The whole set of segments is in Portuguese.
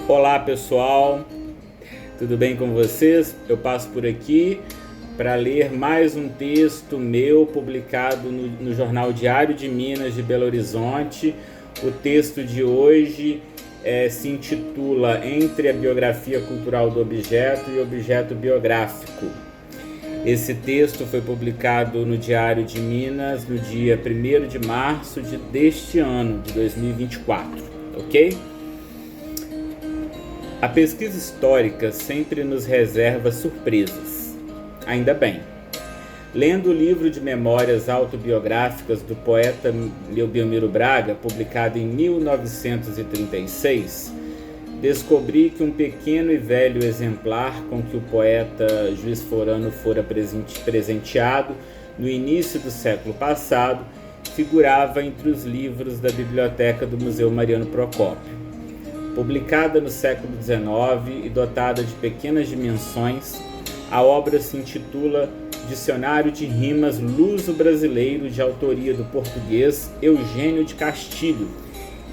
Olá pessoal, tudo bem com vocês? Eu passo por aqui para ler mais um texto meu publicado no Jornal Diário de Minas de Belo Horizonte. O texto de hoje se intitula Entre a biografia cultural do objeto e o objeto biográfico. Esse texto foi publicado no Diário de Minas no dia 1º de março deste ano, de 2024, ok? A pesquisa histórica sempre nos reserva surpresas. Ainda bem. Lendo o livro de memórias autobiográficas do poeta Belmiro Braga, publicado em 1936, descobri que um pequeno e velho exemplar com que o poeta Juiz Forano fora presenteado no início do século passado figurava entre os livros da biblioteca do Museu Mariano Procópio. Publicada no século XIX e dotada de pequenas dimensões, a obra se intitula Dicionário de Rimas Luso-Brasileiro, de autoria do português Eugênio de Castilho,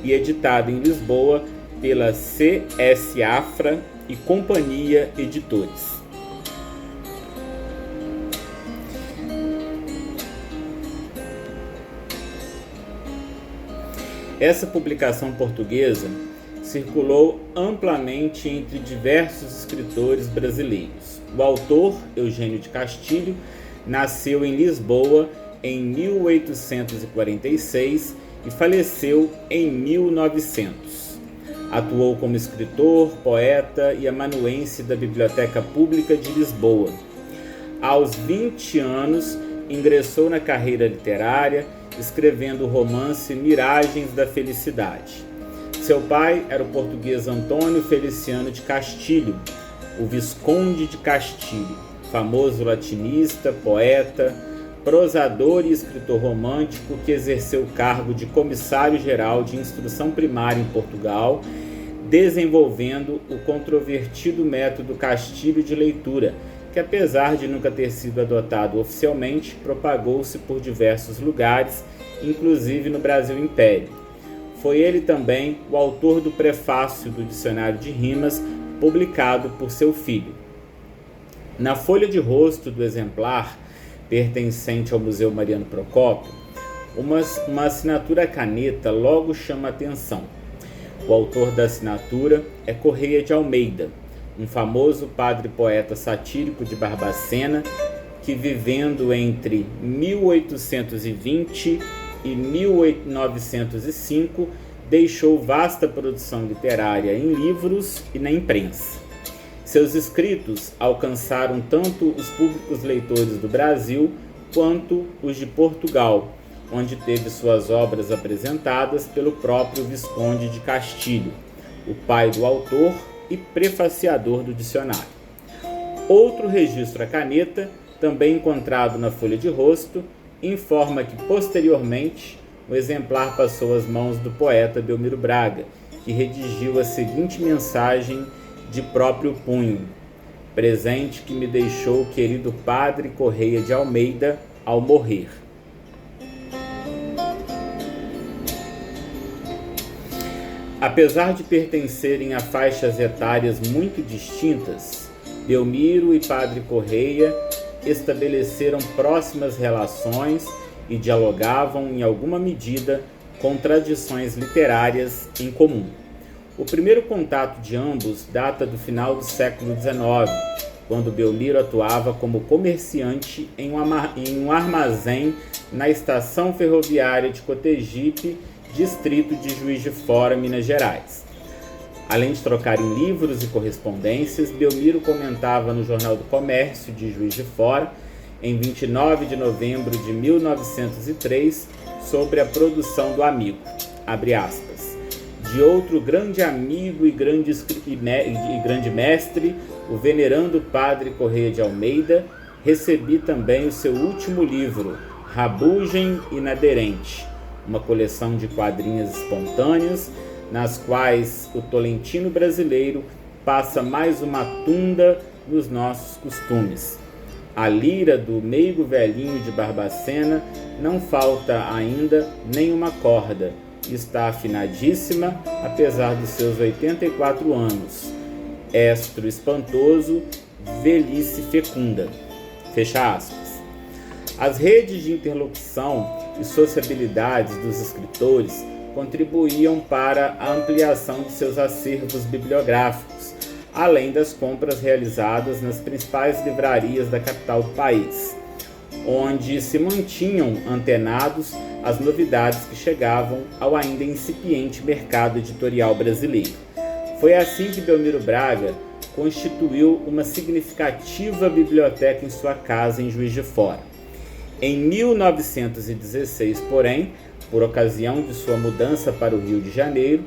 e editada em Lisboa pela C.S. Afra e Companhia Editores. Essa publicação portuguesa circulou amplamente entre diversos escritores brasileiros. O autor, Eugênio de Castilho, nasceu em Lisboa em 1846 e faleceu em 1900. Atuou como escritor, poeta e amanuense da Biblioteca Pública de Lisboa. Aos 20 anos, ingressou na carreira literária, escrevendo o romance Miragens da Felicidade. Seu pai era o português Antônio Feliciano de Castilho, o Visconde de Castilho, famoso latinista, poeta, prosador e escritor romântico que exerceu o cargo de comissário-geral de instrução primária em Portugal, desenvolvendo o controvertido método Castilho de leitura, que apesar de nunca ter sido adotado oficialmente, propagou-se por diversos lugares, inclusive no Brasil Império. Foi ele também o autor do prefácio do Dicionário de Rimas, publicado por seu filho. Na folha de rosto do exemplar, pertencente ao Museu Mariano Procópio, uma assinatura à caneta logo chama a atenção. O autor da assinatura é Correia de Almeida, um famoso padre poeta satírico de Barbacena, que vivendo entre 1820 e 1905, deixou vasta produção literária em livros e na imprensa. Seus escritos alcançaram tanto os públicos leitores do Brasil quanto os de Portugal, onde teve suas obras apresentadas pelo próprio Visconde de Castilho, o pai do autor e prefaciador do dicionário. Outro registro à caneta, também encontrado na folha de rosto, informa que, posteriormente, o exemplar passou às mãos do poeta Belmiro Braga, que redigiu a seguinte mensagem de próprio punho: presente que me deixou o querido padre Correia de Almeida ao morrer. Apesar de pertencerem a faixas etárias muito distintas, Belmiro e padre Correia estabeleceram próximas relações e dialogavam, em alguma medida, com tradições literárias em comum. O primeiro contato de ambos data do final do século XIX, quando Belmiro atuava como comerciante em um armazém na estação ferroviária de Cotegipe, distrito de Juiz de Fora, Minas Gerais. Além de trocarem livros e correspondências, Belmiro comentava no Jornal do Comércio de Juiz de Fora, em 29 de novembro de 1903, sobre a produção do amigo, abre aspas, de outro grande amigo e grande mestre, o venerando padre Correia de Almeida, recebi também o seu último livro, Rabugem Inaderente, uma coleção de quadrinhas espontâneas, nas quais o tolentino brasileiro passa mais uma tunda nos nossos costumes. A lira do meigo velhinho de Barbacena não falta ainda nem uma corda, e está afinadíssima, apesar dos seus 84 anos. Estro espantoso, velhice fecunda. Fecha aspas. As redes de interlocução e sociabilidades dos escritores contribuíam para a ampliação de seus acervos bibliográficos, além das compras realizadas nas principais livrarias da capital do país, onde se mantinham antenados às novidades que chegavam ao ainda incipiente mercado editorial brasileiro. Foi assim que Belmiro Braga constituiu uma significativa biblioteca em sua casa em Juiz de Fora. Em 1916, porém, por ocasião de sua mudança para o Rio de Janeiro,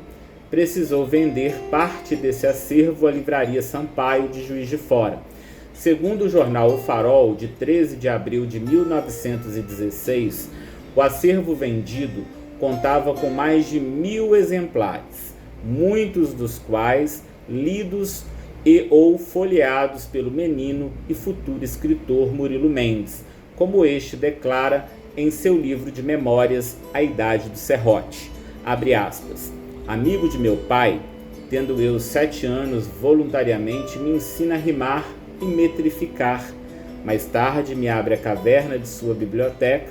precisou vender parte desse acervo à Livraria Sampaio de Juiz de Fora. Segundo o jornal O Farol, de 13 de abril de 1916, o acervo vendido contava com mais de 1.000 exemplares, muitos dos quais lidos e ou folheados pelo menino e futuro escritor Murilo Mendes, como este declara em seu livro de memórias A Idade do Serrote. Abre aspas. Amigo de meu pai, tendo eu 7 anos, voluntariamente me ensina a rimar e metrificar. Mais tarde me abre a caverna de sua biblioteca,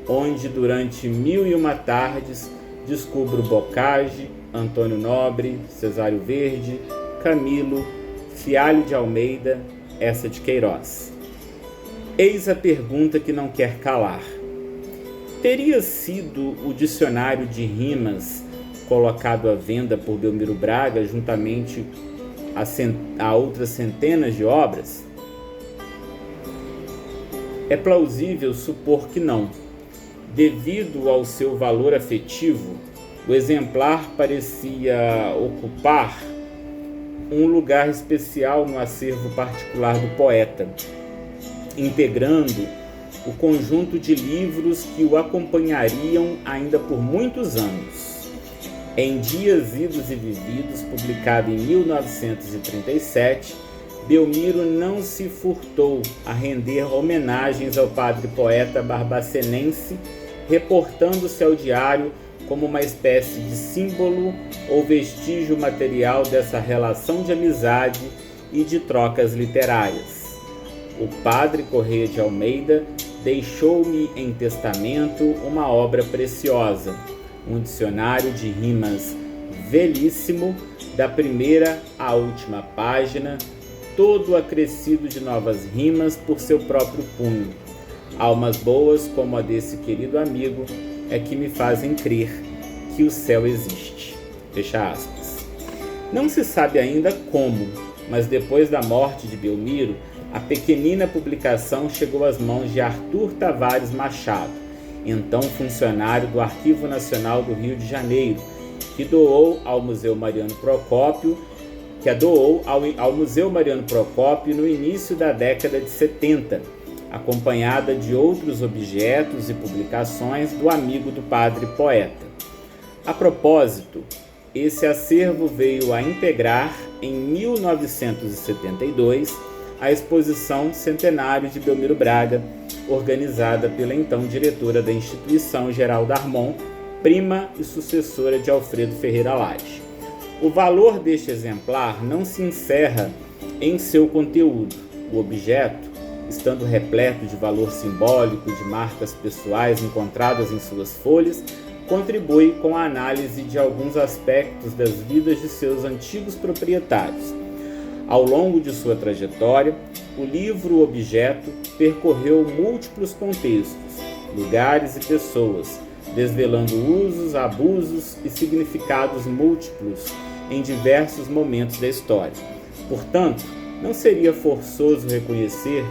onde durante 1001 tardes descubro Bocage, Antônio Nobre, Cesário Verde, Camilo, Fialho de Almeida, Eça de Queiroz. Eis a pergunta que não quer calar. Teria sido o dicionário de rimas colocado à venda por Belmiro Braga juntamente a outras centenas de obras? É plausível supor que não. Devido ao seu valor afetivo, o exemplar parecia ocupar um lugar especial no acervo particular do poeta, integrando o conjunto de livros que o acompanhariam ainda por muitos anos. Em Dias Idos e Vividos, publicado em 1937, Belmiro não se furtou a render homenagens ao padre poeta barbacenense, reportando-se ao diário como uma espécie de símbolo ou vestígio material dessa relação de amizade e de trocas literárias. O padre Correia de Almeida deixou-me em testamento uma obra preciosa, um dicionário de rimas velhíssimo, da primeira à última página, todo acrescido de novas rimas por seu próprio punho. Almas boas como a desse querido amigo é que me fazem crer que o céu existe. Fecha aspas. Não se sabe ainda como, mas depois da morte de Belmiro, a pequenina publicação chegou às mãos de Arthur Tavares Machado, então funcionário do Arquivo Nacional do Rio de Janeiro, que doou ao Museu Mariano Procópio, no início da década de 70, acompanhada de outros objetos e publicações do amigo do padre poeta. A propósito, esse acervo veio a integrar, em 1972, a exposição Centenário de Belmiro Braga, organizada pela então diretora da Instituição Geral Darmon, prima e sucessora de Alfredo Ferreira Lage. O valor deste exemplar não se encerra em seu conteúdo. O objeto, estando repleto de valor simbólico de marcas pessoais encontradas em suas folhas, contribui com a análise de alguns aspectos das vidas de seus antigos proprietários. Ao longo de sua trajetória, o livro-objeto percorreu múltiplos contextos, lugares e pessoas, desvelando usos, abusos e significados múltiplos em diversos momentos da história. Portanto, não seria forçoso reconhecer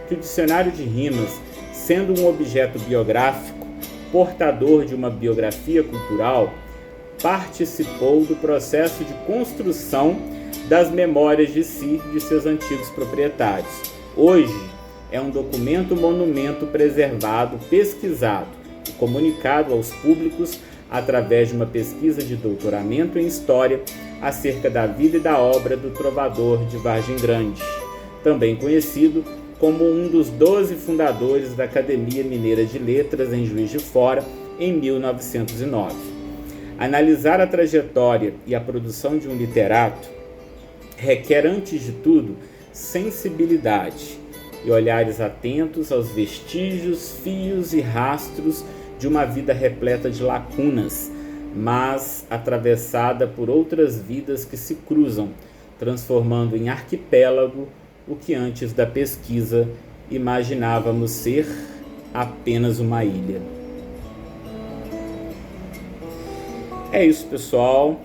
que o dicionário de rimas, sendo um objeto biográfico, portador de uma biografia cultural, participou do processo de construção das memórias de si de seus antigos proprietários. Hoje, é um documento-monumento preservado, pesquisado e comunicado aos públicos através de uma pesquisa de doutoramento em História acerca da vida e da obra do trovador de Vargem Grande, também conhecido como um dos 12 fundadores da Academia Mineira de Letras em Juiz de Fora, em 1909. Analisar a trajetória e a produção de um literato requer, antes de tudo, sensibilidade e olhares atentos aos vestígios, fios e rastros de uma vida repleta de lacunas, mas atravessada por outras vidas que se cruzam, transformando em arquipélago o que antes da pesquisa imaginávamos ser apenas uma ilha. É isso, pessoal.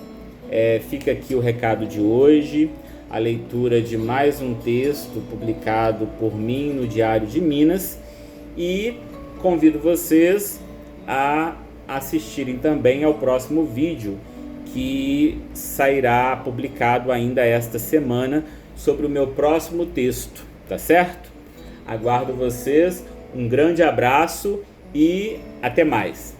Fica aqui o recado de hoje, a leitura de mais um texto publicado por mim no Diário de Minas, e convido vocês a assistirem também ao próximo vídeo que sairá publicado ainda esta semana sobre o meu próximo texto, tá certo? Aguardo vocês, um grande abraço e até mais!